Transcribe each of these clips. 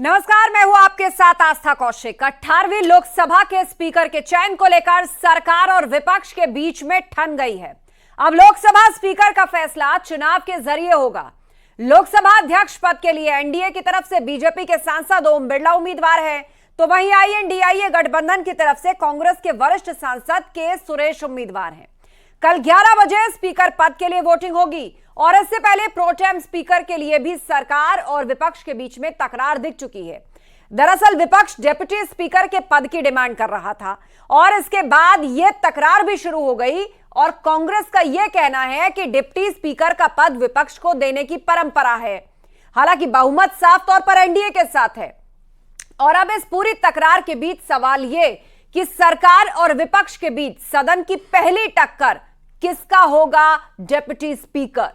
नमस्कार, मैं हूं आपके साथ आस्था कौशिक। 18वीं लोकसभा के स्पीकर के चयन को लेकर सरकार और विपक्ष के बीच में ठन गई है। अब लोकसभा स्पीकर का फैसला चुनाव के जरिए होगा। लोकसभा अध्यक्ष पद के लिए एनडीए की तरफ से बीजेपी के सांसद ओम बिरला उम्मीदवार है, तो वहीं आईएनडीआईए गठबंधन की तरफ से कांग्रेस के वरिष्ठ सांसद के सुरेश उम्मीदवार हैं। कल 11 बजे स्पीकर पद के लिए वोटिंग होगी और इससे पहले प्रोटेम स्पीकर के लिए भी सरकार और विपक्ष के बीच में तकरार दिख चुकी है। दरअसल विपक्ष डिप्टी स्पीकर के पद की डिमांड कर रहा था और इसके बाद यह तकरार भी शुरू हो गई और कांग्रेस का यह कहना है कि डिप्टी स्पीकर का पद विपक्ष को देने की परंपरा है। हालांकि बहुमत साफ तौर पर एनडीए के साथ है। और अब इस पूरी तकरार के बीच सवाल यह कि सरकार और विपक्ष के बीच सदन की पहली टक्कर किसका होगा डिप्टी स्पीकर।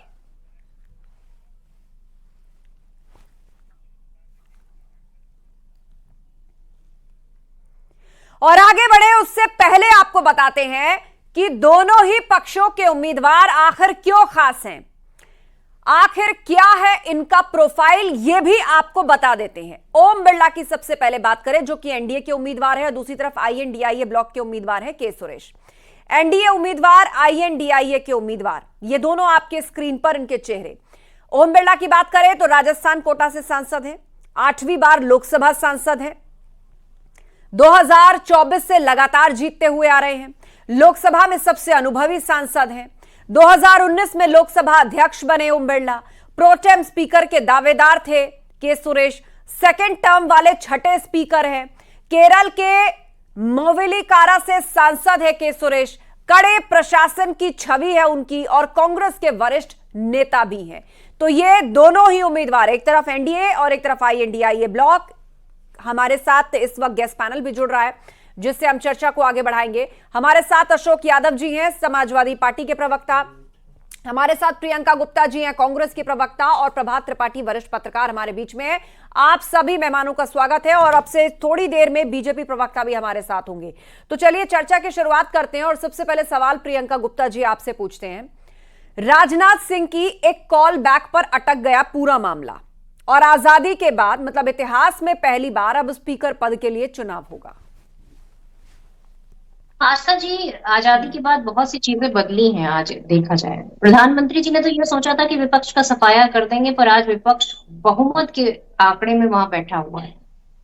और आगे बढ़े उससे पहले आपको बताते हैं कि दोनों ही पक्षों के उम्मीदवार आखिर क्यों खास हैं, आखिर क्या है इनका प्रोफाइल, यह भी आपको बता देते हैं। ओम बिरला की सबसे पहले बात करें जो कि एनडीए के उम्मीदवार है, दूसरी तरफ आईएनडीआईए ब्लॉक के उम्मीदवार है के सुरेश। एनडीए उम्मीदवार, आईएनडीआईए के उम्मीदवार, ये दोनों आपके स्क्रीन पर इनके चेहरे। ओम बिरला की बात करें तो राजस्थान कोटा से सांसद हैं, 8वीं बार लोकसभा सांसद हैं, 2024 से लगातार जीतते हुए आ रहे हैं, लोकसभा में सबसे अनुभवी सांसद हैं, 2019 में लोकसभा अध्यक्ष बने ओम बिरला, प्रोटेम स्पीकर के दावेदार थे के सुरेश, सेकंड टर्म वाले छठे स्पीकर हैं, केरल के मोवेलीकारा से सांसद है के सुरेश, कड़े प्रशासन की छवि है उनकी और कांग्रेस के वरिष्ठ नेता भी हैं। तो ये दोनों ही उम्मीदवार, एक तरफ एनडीए और एक तरफ आईएनडीआईए ब्लॉक। हमारे साथ इस वक्त गेस्ट पैनल भी जुड़ रहा है जिससे हम चर्चा को आगे बढ़ाएंगे। हमारे साथ अशोक यादव जी हैं, समाजवादी पार्टी के प्रवक्ता, हमारे साथ प्रियंका गुप्ता जी हैं, कांग्रेस की प्रवक्ता, और प्रभात त्रिपाठी वरिष्ठ पत्रकार हमारे बीच में है। आप सभी मेहमानों का स्वागत है और अब से थोड़ी देर में बीजेपी प्रवक्ता भी हमारे साथ होंगे। तो चलिए चर्चा की शुरुआत करते हैं और सबसे पहले सवाल प्रियंका गुप्ता जी आपसे पूछते हैं। राजनाथ सिंह की एक कॉल बैक पर अटक गया पूरा मामला और आजादी के बाद, मतलब इतिहास में पहली बार अब स्पीकर पद के लिए चुनाव होगा। आस्था जी, आजादी के बाद बहुत सी चीजें बदली हैं। आज देखा जाए, प्रधानमंत्री जी ने तो यह सोचा था कि विपक्ष का सफाया कर देंगे, पर आज विपक्ष बहुमत के आंकड़े में वहां बैठा हुआ है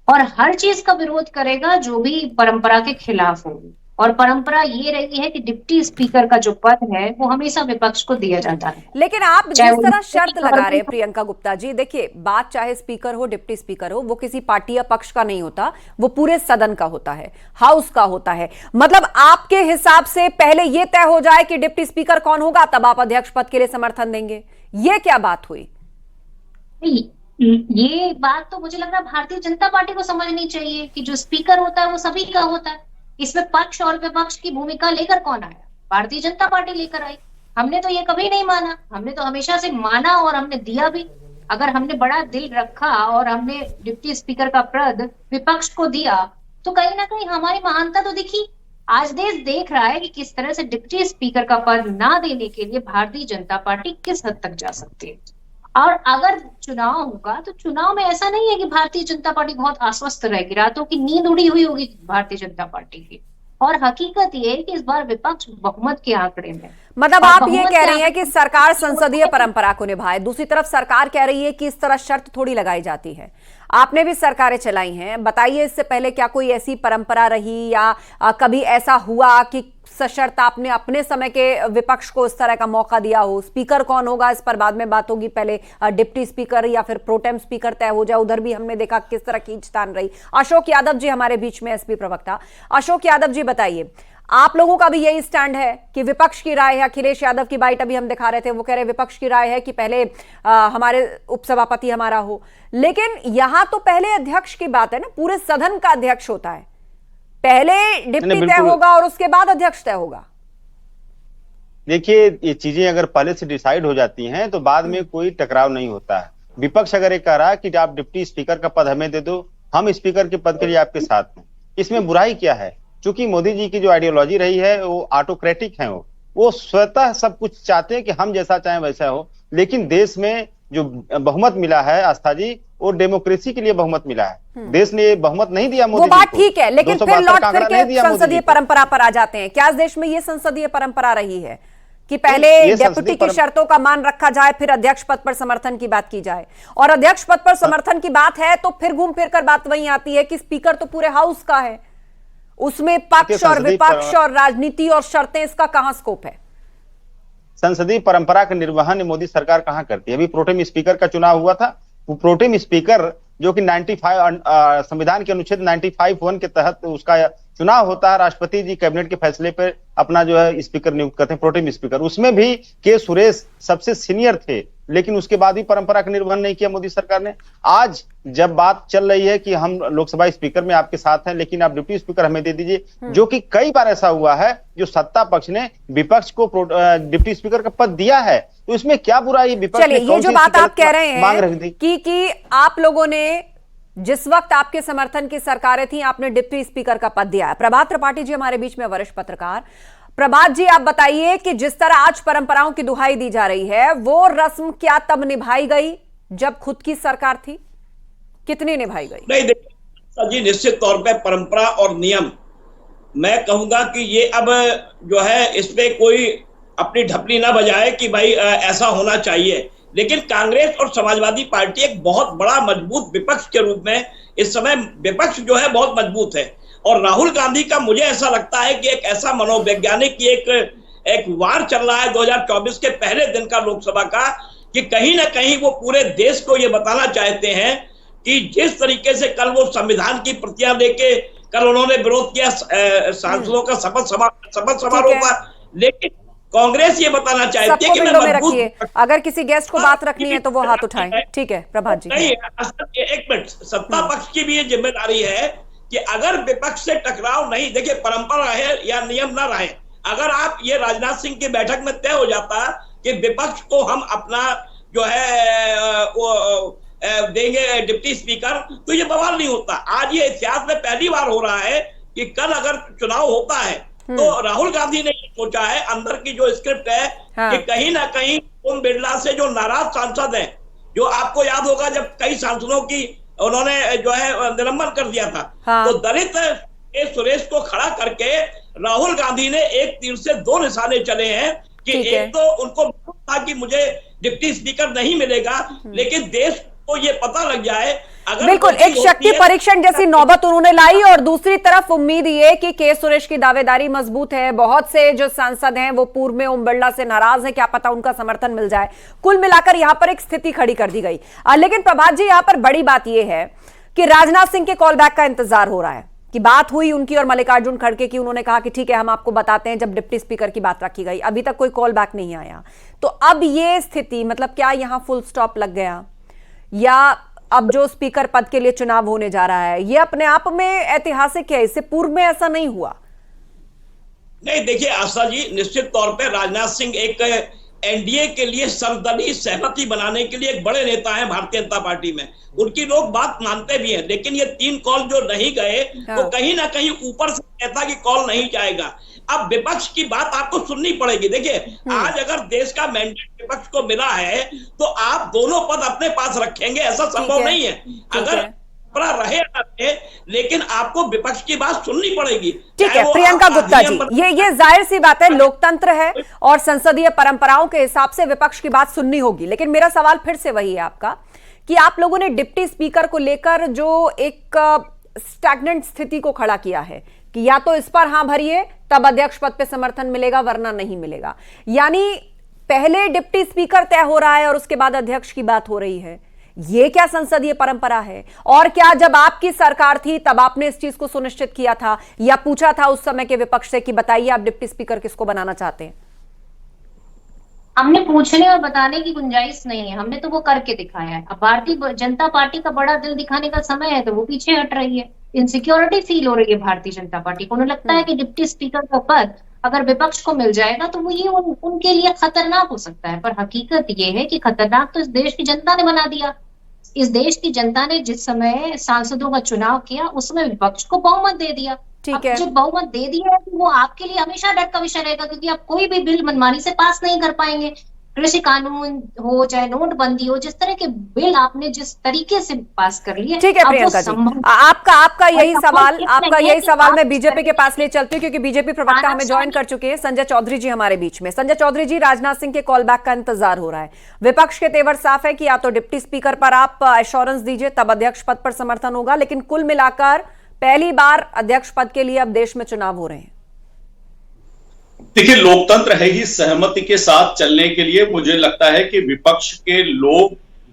और हर चीज का विरोध करेगा जो भी परंपरा के खिलाफ होगी। और परंपरा ये रही है कि डिप्टी स्पीकर का जो पद है वो हमेशा विपक्ष को दिया जाता है। लेकिन आप जिस तरह शर्त लगा रहे हैं प्रियंका गुप्ता जी, देखिए बात चाहे स्पीकर हो डिप्टी स्पीकर हो, वो किसी पार्टी या पक्ष का नहीं होता, वो पूरे सदन का होता है, हाउस का होता है। मतलब आपके हिसाब से पहले ये तय हो जाए कि डिप्टी स्पीकर कौन होगा तब आप अध्यक्ष पद के लिए समर्थन देंगे, ये क्या बात हुई? ये बात तो मुझे लग रहा है भारतीय जनता पार्टी को समझनी चाहिए कि जो स्पीकर होता है वो सभी का होता है। इसमें पक्ष और विपक्ष की भूमिका लेकर कौन आया? भारतीय जनता पार्टी लेकर आई। हमने तो ये कभी नहीं माना, हमने तो हमेशा से माना और हमने दिया भी। अगर हमने बड़ा दिल रखा और हमने डिप्टी स्पीकर का पद विपक्ष को दिया तो कहीं ना कहीं हमारी महानता तो दिखी। आज देश देख रहा है कि किस तरह से डिप्टी स्पीकर का पद ना देने के लिए भारतीय जनता पार्टी किस हद तक जा सकती है। और अगर चुनाव होगा तो चुनाव में ऐसा नहीं है कि भारतीय जनता पार्टी बहुत आश्वस्त रहेगी, रातों की नींद उड़ी हुई होगी भारतीय जनता पार्टी की। और हकीकत ये है कि इस बार विपक्ष बहुमत के आंकड़े में, मतलब आप ये कह रही हैं कि सरकार संसदीय परंपरा को निभाए, दूसरी तरफ सरकार कह रही है कि इस तरह शर्त थोड़ी लगाई जाती है। आपने भी सरकारें चलाई हैं, बताइए इससे पहले क्या कोई ऐसी परंपरा रही या कभी ऐसा हुआ कि सशर्त आपने अपने समय के विपक्ष को इस तरह का मौका दिया हो? स्पीकर कौन होगा इस पर बाद में बात होगी, पहले डिप्टी स्पीकर या फिर प्रोटेम स्पीकर तय हो जाए। उधर भी हमने देखा किस तरह खींचतान रही। अशोक यादव जी हमारे बीच में, एसपी प्रवक्ता। अशोक यादव जी बताइए, आप लोगों का भी यही स्टैंड है कि विपक्ष की राय है? अखिलेश यादव की बाइट अभी हम दिखा रहे थे, वो कह रहे विपक्ष की राय है कि पहले हमारे उपसभापति हमारा हो, लेकिन यहां तो पहले अध्यक्ष की बात है ना, पूरे सदन का अध्यक्ष होता है, पहले डिप्टी तय होगा और उसके बाद अध्यक्ष तय होगा। देखिए, ये चीजें अगर पहले से डिसाइड हो जाती हैं तो बाद में कोई टकराव नहीं होता है। विपक्ष अगर ये कह रहा है कि आप डिप्टी स्पीकर का पद हमें दे दो, हम स्पीकर के पद के लिए आपके साथ हैं, इसमें बुराई क्या है? क्योंकि मोदी जी की जो आइडियोलॉजी रही है वो ऑटोक्रेटिक है, वो स्वतः सब कुछ चाहते हैं कि हम जैसा चाहें वैसा हो, लेकिन देश में जो बहुमत मिला है आस्था जी, वो डेमोक्रेसी के लिए बहुमत मिला है। देश ने बहुमत नहीं दिया मोदी वो जी बात को। ठीक है, लेकिन फिर लौट फिर के दिया मोदी संसदीय जी को। परंपरा पर आ जाते हैं। क्या इस देश में ये संसदीय परंपरा रही है कि पहले ये डेप्यूटी की शर्तों का मान रखा जाए, फिर अध्यक्ष पद पर समर्थन की बात की जाए, और अध्यक्ष पद पर समर्थन की बात है तो फिर घूम फिर कर बात वहीं आती है कि स्पीकर तो पूरे हाउस का है, उसमें पक्ष और विपक्ष और राजनीति और शर्तें, इसका कहां स्कोप है? संसदीय परंपरा का निर्वहन मोदी सरकार कहां करती है? अभी प्रोटेम स्पीकर का चुनाव हुआ था, वो प्रोटेम स्पीकर जो कि 95 संविधान के अनुच्छेद 95(1) के तहत उसका चुनाव होता है, राष्ट्रपति जी कैबिनेट के फैसले पर अपना जो है स्पीकर नियुक्त करते हैं, प्रोटेम स्पीकर। उसमें भी के सुरेश सबसे सीनियर थे, लेकिन उसके बाद भी परंपरा का निर्वहन नहीं किया मोदी सरकार ने। आज जब बात चल रही है कि हम लोकसभा स्पीकर में आपके साथ हैं, लेकिन आप डिप्टी स्पीकर हमें दे दीजिए, जो कि कई बार ऐसा हुआ है जो सत्ता पक्ष ने विपक्ष को डिप्टी स्पीकर का पद दिया है, तो इसमें क्या बुराई? विपक्ष चलिए, ये जो बात आप कह रहे मांग रख हैं दी कि आप लोगों ने जिस वक्त आपके समर्थन की सरकारें थी, आपने डिप्टी स्पीकर का पद दिया है। प्रभात त्रिपाठी जी हमारे बीच में वरिष्ठ पत्रकार। प्रभात जी, आप बताइए कि जिस तरह आज परंपराओं की दुहाई दी जा रही है, वो रस्म क्या तब निभाई गई जब खुद की सरकार थी? कितनी निभाई गई? नहीं, देखिए जी, निश्चित तौर पे परंपरा और नियम, मैं कहूंगा कि ये अब जो है इस पे कोई अपनी ढपली ना बजाए कि भाई ऐसा होना चाहिए। लेकिन कांग्रेस और समाजवादी पार्टी एक बहुत बड़ा मजबूत विपक्ष के रूप में इस समय विपक्ष जो है बहुत मजबूत है, और राहुल गांधी का मुझे ऐसा लगता है कि एक ऐसा मनोवैज्ञानिक की एक वार चल रहा है 2024 के पहले दिन का लोकसभा का, कि कहीं ना कहीं वो पूरे देश को ये बताना चाहते हैं कि जिस तरीके से कल वो संविधान की प्रतियां लेके कल उन्होंने विरोध किया सांसदों का शपथ समारोह का, लेकिन कांग्रेस ये बताना चाहती है कि मैं मजबूत। अगर किसी गेस्ट को बात रखनी है तो वो हाथ उठाएं। ठीक है प्रभात जी। नहीं, एक मिनट, सत्ता पक्ष की भी ये जिम्मेदारी है कि अगर विपक्ष से टकराव नहीं, देखिए परंपरा रहे या नियम ना रहे, अगर आप ये राजनाथ सिंह की बैठक में तय हो जाता कि विपक्ष को हम अपना जो है वो देंगे डिप्टी स्पीकर, तो ये बवाल नहीं होता। आज ये इतिहास में पहली बार हो रहा है कि कल अगर चुनाव होता है तो राहुल गांधी ने ये सोचा है, अंदर की जो स्क्रिप्ट है कि कहीं ना कहीं ओम बिरला से जो नाराज सांसद हैं, जो आपको याद होगा जब कई सांसदों की उन्होंने जो है निलंबन कर दिया था, तो दलित सुरेश को खड़ा करके राहुल गांधी ने एक तीर से दो निशाने चले हैं कि एक तो उनको था कि मुझे डिप्टी स्पीकर नहीं मिलेगा, लेकिन देश को ये पता लग जाए अगर बिल्कुल एक शक्ति परीक्षण जैसी नौबत उन्होंने लाई, और दूसरी तरफ उम्मीद ये कि के सुरेश की दावेदारी मजबूत है, बहुत से जो सांसद हैं वो पूर्व में ओम बिरला से नाराज हैं, क्या पता उनका समर्थन मिल जाए। कुल मिलाकर यहां पर एक स्थिति खड़ी कर दी गई। लेकिन प्रभात जी, यहां पर बड़ी बात यह है कि राजनाथ सिंह के कॉल बैक का इंतजार हो रहा है, कि बात हुई उनकी और मल्लिकार्जुन खड़गे की, उन्होंने कहा कि ठीक है हम आपको बताते हैं जब डिप्टी स्पीकर की बात रखी गई। अभी तक कोई कॉल बैक नहीं आया, तो अब ये स्थिति मतलब क्या यहां फुल स्टॉप लग गया, या अब जो स्पीकर पद के लिए चुनाव होने जा रहा है ये अपने आप में ऐतिहासिक है? इससे पूर्व में ऐसा नहीं हुआ। नहीं, देखिए आशा जी, निश्चित तौर पे राजनाथ सिंह एक एनडीए के लिए सर्वदलीय सहमति बनाने के लिए एक बड़े नेता हैं भारतीय जनता पार्टी में, उनकी लोग बात मानते भी हैं। लेकिन ये 3 कॉल जो नहीं गए वो कहीं ना कहीं ऊपर से कहता कि कॉल नहीं जाएगा। अब विपक्ष की बात आपको सुननी पड़ेगी। देखिए आज अगर देश का मैंडेट विपक्ष को मिला है तो आप दोनों पद अपने पास रखेंगे, ऐसा संभव नहीं है। अगर रहे ना रहे, लेकिन आपको विपक्ष की बात सुननी पड़ेगी। ठीक है प्रियंका गुप्ता जी, ये जाहिर सी बात है, लोकतंत्र है और संसदीय परंपराओं के हिसाब से विपक्ष की बात सुननी होगी। लेकिन मेरा सवाल फिर से वही है आपका कि आप लोगों ने डिप्टी स्पीकर को लेकर जो एक स्टैग्नेंट स्थिति को खड़ा किया है कि या तो इस पर हां भरिए तब अध्यक्ष पद पे समर्थन मिलेगा वरना नहीं मिलेगा, यानी पहले डिप्टी स्पीकर तय हो रहा है और उसके बाद अध्यक्ष की बात हो रही है। ये क्या संसदीय परंपरा है? और क्या जब आपकी सरकार थी तब आपने इस चीज को सुनिश्चित किया था या पूछा था उस समय के विपक्ष से कि बताइए आप डिप्टी स्पीकर किसको बनाना चाहते हैं? हमने पूछने और बताने की गुंजाइश नहीं है, हमने तो वो करके दिखाया है। अब भारतीय जनता पार्टी का बड़ा दिल दिखाने का समय है तो वो पीछे हट रही है। इनसिक्योरिटी फील हो रही है भारतीय जनता पार्टी को। उन्हें लगता है कि डिप्टी स्पीकर का पद अगर विपक्ष को मिल जाएगा तो वो ये उनके लिए खतरनाक हो सकता है। पर हकीकत ये है कि खतरनाक तो इस देश की जनता ने बना दिया। इस देश की जनता ने जिस समय सांसदों का चुनाव किया उसमें विपक्ष को बहुमत दे दिया। ठीक है, जब बहुमत दे दिया है तो वो आपके लिए हमेशा डर का विषय रहेगा, क्योंकि आप कोई भी बिल मनमानी से पास नहीं कर पाएंगे। कृषि कानून हो चाहे नोटबंदी हो, जिस तरह के बिल आपने जिस तरीके से पास कर लिए, ठीक है प्रियंका जी, आपका यही सवाल मैं बीजेपी के पास ले चलती हूँ, क्योंकि बीजेपी प्रवक्ता हमें ज्वाइन कर चुके हैं संजय चौधरी जी हमारे बीच में। संजय चौधरी जी, राजनाथ सिंह के कॉल बैक का इंतजार हो रहा है। विपक्ष के तेवर साफ है कि या तो डिप्टी स्पीकर पर आप एश्योरेंस दीजिए तब अध्यक्ष पद पर समर्थन होगा, लेकिन कुल मिलाकर पहली बार अध्यक्ष पद के लिए अब देश में चुनाव हो रहे हैं। देखिए, लोकतंत्र है ही सहमति के साथ चलने के लिए। मुझे लगता है कि विपक्ष के लोग,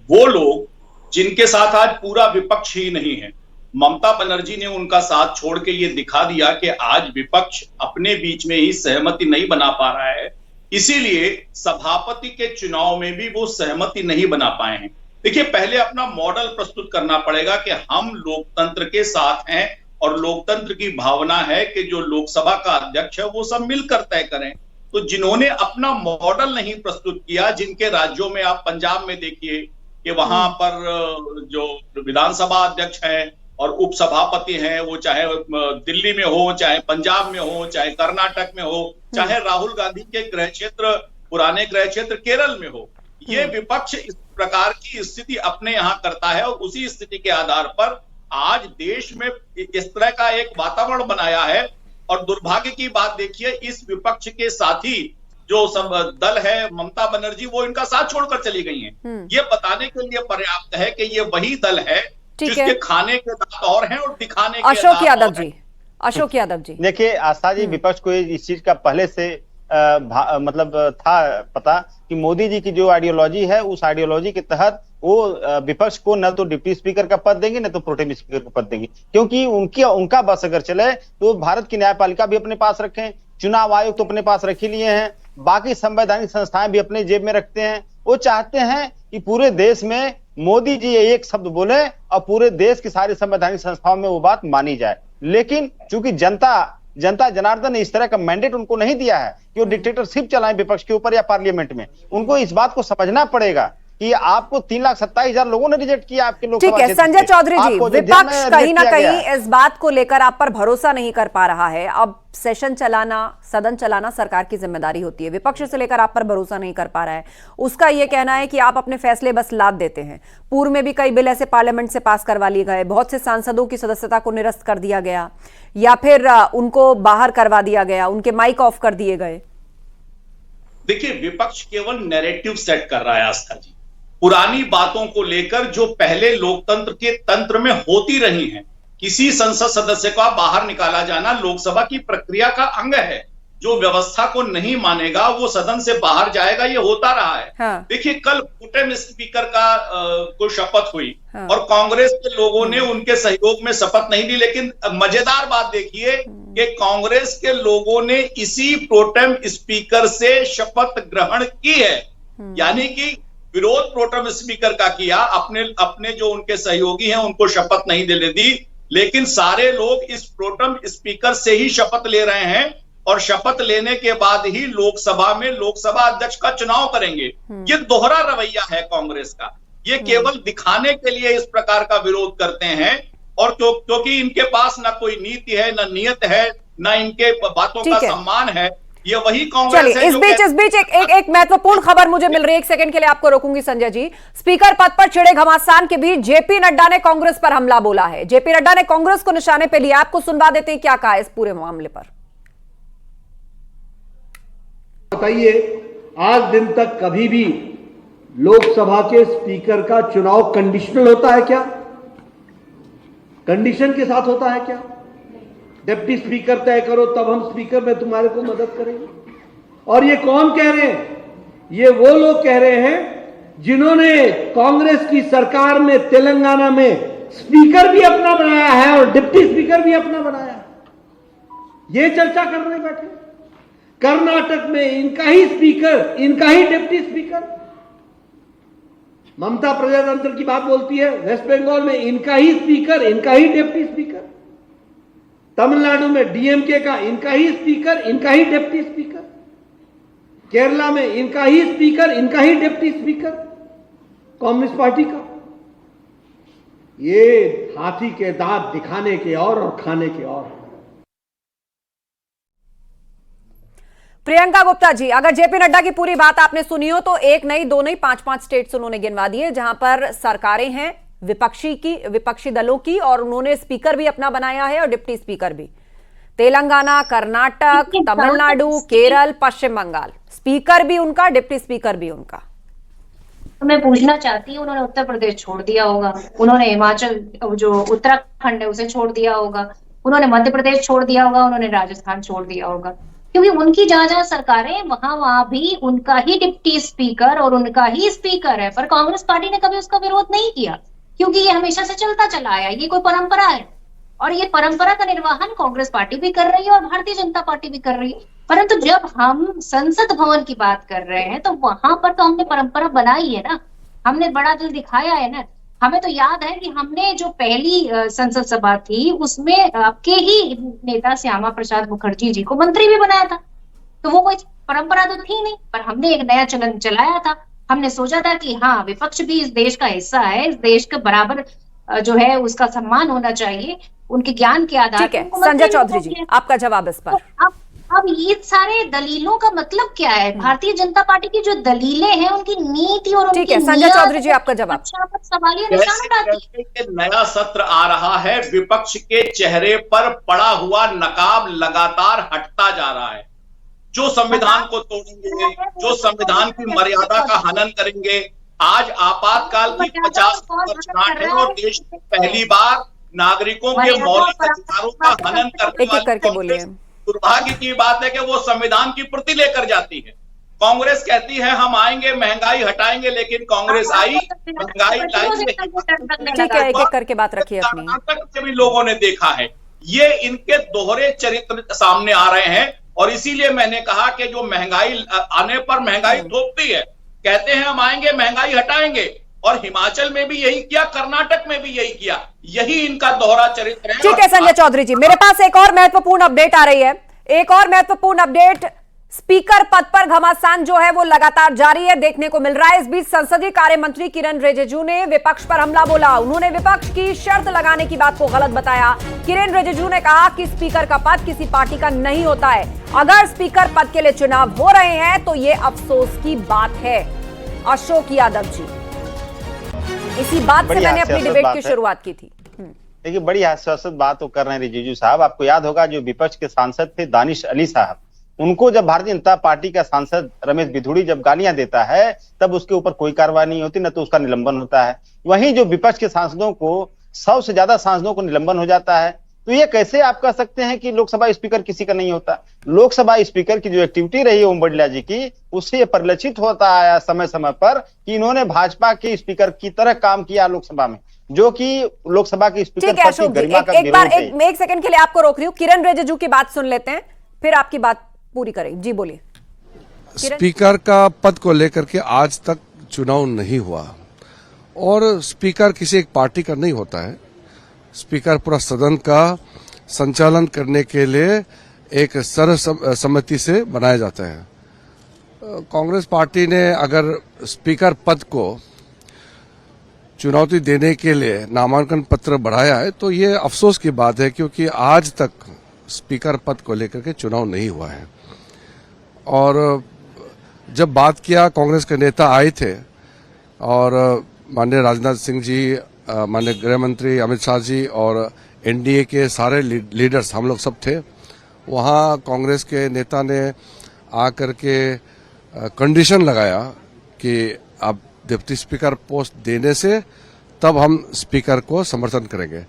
वो लोग जिनके साथ आज पूरा विपक्ष ही नहीं है, ममता बनर्जी ने उनका साथ छोड़ के ये दिखा दिया कि आज विपक्ष अपने बीच में ही सहमति नहीं बना पा रहा है, इसीलिए सभापति के चुनाव में भी वो सहमति नहीं बना पाए हैं। देखिए, पहले अपना मॉडल प्रस्तुत करना पड़ेगा कि हम लोकतंत्र के साथ हैं और लोकतंत्र की भावना है कि जो लोकसभा का अध्यक्ष है वो सब मिलकर तय करें। तो जिन्होंने अपना मॉडल नहीं प्रस्तुत किया, जिनके राज्यों में आप पंजाब में देखिए कि वहां पर जो विधानसभा अध्यक्ष हैं और उपसभापति हैं, वो चाहे दिल्ली में हो, चाहे पंजाब में हो, चाहे कर्नाटक में हो, चाहे राहुल गांधी के गृह क्षेत्र, पुराने गृह क्षेत्र केरल में हो, ये विपक्ष इस प्रकार की स्थिति अपने यहां करता है और उसी स्थिति के आधार पर आज देश में इस तरह का एक वातावरण बनाया है। और दुर्भाग्य की बात देखिए, इस विपक्ष के साथी जो सब दल है, ममता बनर्जी, वो इनका साथ छोड़कर चली गई हैं। ये बताने के लिए पर्याप्त है कि ये वही दल है जिसके खाने के दांत और हैं और दिखाने के अशोक यादव जी, देखिए आस्था जी, विपक्ष को इस चीज का पहले से मतलब था पता कि मोदी जी की जो आइडियोलॉजी है, उस आइडियोलॉजी के तहत वो विपक्ष को न तो डिप्टी स्पीकर का पद देंगे, न तो प्रोटेम स्पीकर का पद देंगे, क्योंकि उनका बस अगर चले तो भारत की न्यायपालिका भी अपने पास रखें, चुनाव आयोग तो अपने पास रख ही लिए हैं, बाकी संवैधानिक संस्थाएं भी अपने जेब में रखते हैं। वो चाहते हैं कि पूरे देश में मोदी जी एक शब्द बोले और पूरे देश की सारी संवैधानिक संस्थाओं में वो बात मानी जाए। लेकिन चूंकि जनता जनार्दन ने इस तरह का मैंडेट उनको नहीं दिया है कि वो डिक्टेटरशिप चलाएं विपक्ष के ऊपर या पार्लियामेंट में, उनको इस बात को समझना पड़ेगा कि आपको 3,27,000 लोगों ने रिजेक्ट किया आपके लोग। ठीक है संजय चौधरी जी, विपक्ष कहीं ना कहीं इस बात को लेकर आप पर भरोसा नहीं कर पा रहा है। अब सेशन चलाना, सदन चलाना सरकार की जिम्मेदारी होती है, विपक्ष से लेकर आप पर भरोसा नहीं कर पा रहा है। उसका यह कहना है कि आप अपने फैसले बस लाद देते हैं। पूर्व में भी कई बिल ऐसे पार्लियामेंट से पास करवा लिए गए, बहुत से सांसदों की सदस्यता को निरस्त कर दिया गया या फिर उनको बाहर करवा दिया गया, उनके माइक ऑफ कर दिए गए। देखिए, विपक्ष केवल नैरेटिव सेट कर रहा है आस्था जी, पुरानी बातों को लेकर जो पहले लोकतंत्र के तंत्र में होती रही हैं। किसी संसद सदस्य का बाहर निकाला जाना लोकसभा की प्रक्रिया का अंग है। जो व्यवस्था को नहीं मानेगा वो सदन से बाहर जाएगा, ये होता रहा है। हाँ। देखिए, कल प्रोटेम स्पीकर का को शपथ हुई। हाँ। और कांग्रेस के लोगों ने उनके सहयोग में शपथ नहीं ली, लेकिन मजेदार बात देखिए कि कांग्रेस के लोगों ने इसी प्रोटेम स्पीकर से शपथ ग्रहण की है। यानी कि विरोध प्रोटेम स्पीकर का किया, अपने जो उनके सहयोगी हैं उनको शपथ नहीं देने दी, लेकिन सारे लोग इस प्रोटेम स्पीकर से ही शपथ ले रहे हैं और शपथ लेने के बाद ही लोकसभा में लोकसभा अध्यक्ष का चुनाव करेंगे। ये दोहरा रवैया है कांग्रेस का। ये केवल दिखाने के लिए इस प्रकार का विरोध करते हैं, और क्योंकि इनके पास ना कोई नीति है, ना नियत है, ना इनके बातों का सम्मान है। ये वही कांग्रेस है। इस बीच एक महत्वपूर्ण खबर मुझे मिल रही है, एक सेकंड के लिए आपको रोकूंगी संजय जी। स्पीकर पद पर छिड़े घमासान के बीच जेपी नड्डा ने कांग्रेस पर हमला बोला है। जेपी नड्डा ने कांग्रेस को निशाने पे लिया, आपको सुनवा देते हैं क्या कहा इस पूरे मामले पर। बताइए, आज दिन तक कभी भी लोकसभा के स्पीकर का चुनाव कंडीशनल होता है क्या? कंडीशन के साथ होता है क्या? डिप्टी स्पीकर तय करो तब हम स्पीकर में तुम्हारे को मदद करेंगे। और ये कौन कह रहे हैं? ये वो लोग कह रहे हैं जिन्होंने कांग्रेस की सरकार में तेलंगाना में स्पीकर भी अपना बनाया है और डिप्टी स्पीकर भी अपना बनाया है। ये चर्चा करने बैठे। कर्नाटक में इनका ही स्पीकर, इनका ही डिप्टी स्पीकर। ममता प्रजातंत्र की बात बोलती है। वेस्ट बंगाल में इनका ही स्पीकर, इनका ही डिप्टी स्पीकर। तमिलनाडु में डीएमके का इनका ही स्पीकर, इनका ही डिप्टी स्पीकर। केरला में इनका ही स्पीकर, इनका ही डिप्टी स्पीकर कम्युनिस्ट पार्टी का। ये हाथी के दांत दिखाने के और खाने के और। प्रियंका गुप्ता जी, अगर जेपी नड्डा की पूरी बात आपने सुनी हो तो एक नहीं, दो नहीं, 5-5 स्टेट्स उन्होंने गिनवा दिए जहां पर सरकारें हैं विपक्षी दलों की, और उन्होंने स्पीकर भी अपना बनाया है और डिप्टी स्पीकर भी। तेलंगाना, कर्नाटक, तमिलनाडु, केरल, पश्चिम बंगाल, स्पीकर भी उनका, डिप्टी स्पीकर भी उनका। तो मैं पूछना चाहती हूँ, उन्होंने उत्तर प्रदेश छोड़ दिया होगा, उन्होंने हिमाचल जो उत्तराखंड है उसे छोड़ दिया होगा, उन्होंने मध्य प्रदेश छोड़ दिया होगा, उन्होंने राजस्थान छोड़ दिया होगा, क्योंकि उनकी जहां जहां सरकारें वहां भी उनका ही डिप्टी स्पीकर और उनका ही स्पीकर है। पर कांग्रेस पार्टी ने कभी उसका विरोध नहीं किया, क्योंकि ये हमेशा से चलता चला आया, ये कोई परंपरा है और ये परंपरा का निर्वहन कांग्रेस पार्टी भी कर रही है और भारतीय जनता पार्टी भी कर रही है। परंतु जब हम संसद भवन की बात कर रहे हैं तो वहां पर तो हमने परंपरा बनाई है ना, हमने बड़ा दिल दिखाया है ना। हमें तो याद है कि हमने जो पहली संसद सभा थी उसमें आपके ही नेता श्यामा प्रसाद मुखर्जी जी को मंत्री भी बनाया था, तो वो कोई परंपरा तो थी नहीं, पर हमने एक नया चलन चलाया था। हमने सोचा था कि हाँ, विपक्ष भी इस देश का हिस्सा है, इस देश के बराबर जो है उसका सम्मान होना चाहिए, उनके ज्ञान के आधार ठीक है। संजय चौधरी जी, आपका जवाब इस पर। अब ये सारे दलीलों का मतलब क्या है? भारतीय जनता पार्टी की जो दलीलें हैं उनकी नीति और ठीक है, संजय चौधरी जी आपका जवाब। सवालिया निशान उठाती है। नया सत्र आ रहा है, विपक्ष के चेहरे पर पड़ा हुआ नकाब लगातार हटता जा रहा है। जो संविधान को तोड़ेंगे, जो संविधान की मर्यादा का हनन करेंगे। आज आपातकाल की 50 वर्षगांठ है और देश में पहली बार नागरिकों के मौलिक अधिकारों का हनन करके बोलिए। दुर्भाग्य की बात है कि वो संविधान की प्रति लेकर जाती है। कांग्रेस कहती है हम आएंगे, महंगाई हटाएंगे, लेकिन कांग्रेस आई, महंगाई लाई। ठीक है, एक-एक करके बात रखिए अपनी। कर्नाटक से भी लोगों ने देखा है, ये इनके दोहरे चरित्र सामने आ रहे हैं और इसीलिए मैंने कहा कि जो महंगाई आने पर महंगाई थोपती है, कहते हैं हम आएंगे, महंगाई हटाएंगे, और हिमाचल में भी यही किया, कर्नाटक में भी यही किया। यही इनका दोहरा चरित्र है। ठीक है संजय चौधरी जी, मेरे पास एक और महत्वपूर्ण अपडेट आ रही है, एक और महत्वपूर्ण अपडेट। स्पीकर पद पर घमासान जो है वो लगातार जारी है, देखने को मिल रहा है। इस बीच संसदीय कार्य मंत्री किरेन रिजिजू ने विपक्ष पर हमला बोला। उन्होंने विपक्ष की शर्त लगाने की बात को गलत बताया। किरेन रिजिजू ने कहा कि स्पीकर का पद किसी पार्टी का नहीं होता है। अगर स्पीकर पद के लिए चुनाव हो रहे हैं तो ये अफसोस की बात है। अशोक यादव जी, इसी बात से मैंने अपनी डिबेट की शुरुआत की थी। देखिए, बड़ी हास्यास्पद बात वो कर रहे हैं रिजिजू साहब। आपको याद होगा जो विपक्ष के सांसद थे दानिश अली साहब, उनको जब भारतीय जनता पार्टी का सांसद रमेश बिधूड़ी जब गालियां देता है तब उसके ऊपर कोई कार्रवाई नहीं होती, न तो उसका निलंबन होता है। वहीं जो विपक्ष के सांसदों को 100 से ज्यादा सांसदों को निलंबन हो जाता है। तो ये कैसे आप कह सकते हैं कि लोकसभा स्पीकर किसी का नहीं होता? लोकसभा स्पीकर की जो एक्टिविटी रही है ओम बिरला जी की, उससे ये परिलक्षित होता आया समय समय पर कि इन्होंने भाजपा के स्पीकर की तरह काम किया लोकसभा में, जो कि लोकसभा के स्पीकर पद की गरिमा का एक बार एक सेकंड के लिए आपको रोक रही हूँ। किरेन रिजिजू की बात सुन लेते हैं, फिर आपकी बात पूरी करें। जी बोलिए। स्पीकर का पद को लेकर के आज तक चुनाव नहीं हुआ और स्पीकर किसी एक पार्टी का नहीं होता है। स्पीकर पूरा सदन का संचालन करने के लिए एक सर्वसम्मति से बनाया जाता है। कांग्रेस पार्टी ने अगर स्पीकर पद को चुनौती देने के लिए नामांकन पत्र बढ़ाया है तो ये अफसोस की बात है, क्योंकि आज तक स्पीकर पद को लेकर के चुनाव नहीं हुआ है। और जब बात किया, कांग्रेस के नेता आए थे और माननीय राजनाथ सिंह जी, माननीय गृह मंत्री अमित शाह जी और एनडीए के सारे लीडर्स, हम लोग सब थे वहाँ। कांग्रेस के नेता ने आकर के कंडीशन लगाया कि अब डिप्टी स्पीकर पोस्ट देने से तब हम स्पीकर को समर्थन करेंगे।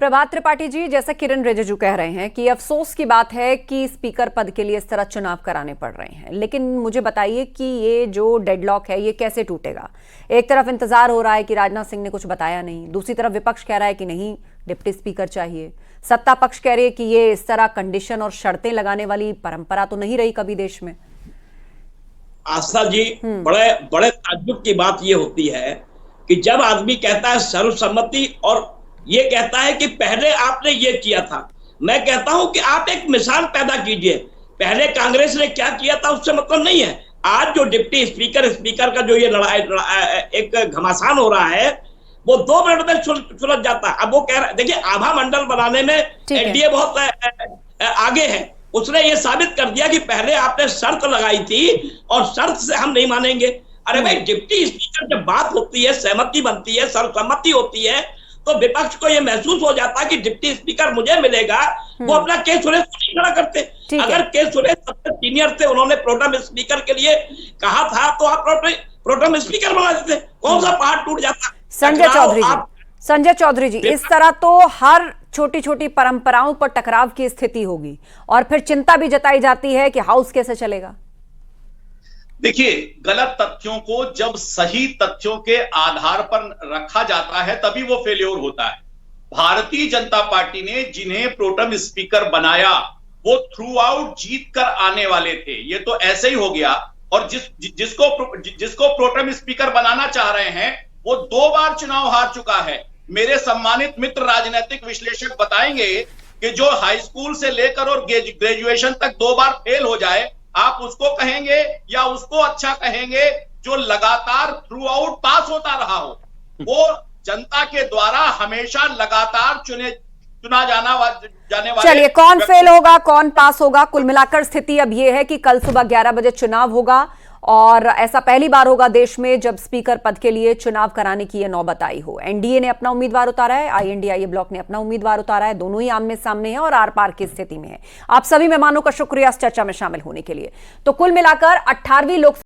प्रभात त्रिपाठी जी, जैसा किरेन रिजिजू कह रहे हैं कि अफसोस की बात है कि स्पीकर पद के लिए इस तरह चुनाव कराने पड़ रहे हैं, लेकिन मुझे बताइए कि ये जो डेडलॉक है ये कैसे टूटेगा? एक तरफ इंतजार हो रहा है कि राजनाथ सिंह ने कुछ बताया नहीं, दूसरी तरफ विपक्ष कह रहा है कि नहीं डिप्टी स्पीकर चाहिए, सत्ता पक्ष कह रही है कि ये इस तरह कंडीशन और शर्तें लगाने वाली परंपरा तो नहीं रही कभी देश में। आस्था जी, बड़े ताज्जुब की बात ये होती है कि जब आदमी कहता है सर्वसम्मति और ये कहता है कि पहले आपने ये किया था। मैं कहता हूं कि आप एक मिसाल पैदा कीजिए, पहले कांग्रेस ने क्या किया था उससे मतलब नहीं है। आज जो डिप्टी स्पीकर का जो ये लड़ाई एक घमासान हो रहा है वो 2 मिनट में सुलझ जाता है। अब वो कह रहा है, देखिए आभा मंडल बनाने में एनडीए बहुत आगे है। उसने ये साबित कर दिया कि पहले आपने शर्त लगाई थी और शर्त से हम नहीं मानेंगे। अरे भाई, डिप्टी स्पीकर जब बात होती है, सहमति बनती है, सर्वसम्मति होती है, तो विपक्ष को यह महसूस हो जाता है कि डिप्टी स्पीकर मुझे मिलेगा, वो अपना के सुरेश को नहीं खड़ा करते। अगर के सुरेश सबसे सीनियर थे, उन्होंने प्रोटेम स्पीकर के लिए कहा था, तो आप प्रोटेम स्पीकर बना देते, कौन सा पहाड़ टूट जाता। संजय चौधरी जी, इस तरह तो हर छोटी छोटी परंपराओं पर टकराव की स्थिति होगी और फिर चिंता भी जताई जाती है कि हाउस कैसे चलेगा। देखिए, गलत तथ्यों को जब सही तथ्यों के आधार पर रखा जाता है तभी वो फेल्योर होता है। भारतीय जनता पार्टी ने जिन्हें प्रोटेम स्पीकर बनाया वो थ्रू आउट जीत कर आने वाले थे, ये तो ऐसे ही हो गया। और जिसको प्रोटेम स्पीकर बनाना चाह रहे हैं वो 2 बार चुनाव हार चुका है। मेरे सम्मानित मित्र राजनीतिक विश्लेषक बताएंगे कि जो हाई स्कूल से लेकर और ग्रेजुएशन तक 2 बार फेल हो जाए, आप उसको कहेंगे या उसको अच्छा कहेंगे जो लगातार थ्रू आउट पास होता रहा हो? वो जनता के द्वारा हमेशा लगातार चुना जाने वाले। चलिए, कौन फेल होगा, कौन पास होगा, कुल मिलाकर स्थिति अब यह है कि कल सुबह 11 बजे चुनाव होगा और ऐसा पहली बार होगा देश में जब स्पीकर पद के लिए चुनाव कराने की यह नौबत आई हो। एनडीए ने अपना उम्मीदवार उतारा है, आईएनडीआईए ब्लॉक ने अपना उम्मीदवार उतारा है, दोनों ही आमने सामने हैं और आर पार की स्थिति में है। आप सभी मेहमानों का शुक्रिया इस चर्चा में शामिल होने के लिए। तो कुल मिलाकर 18वीं लोकसभा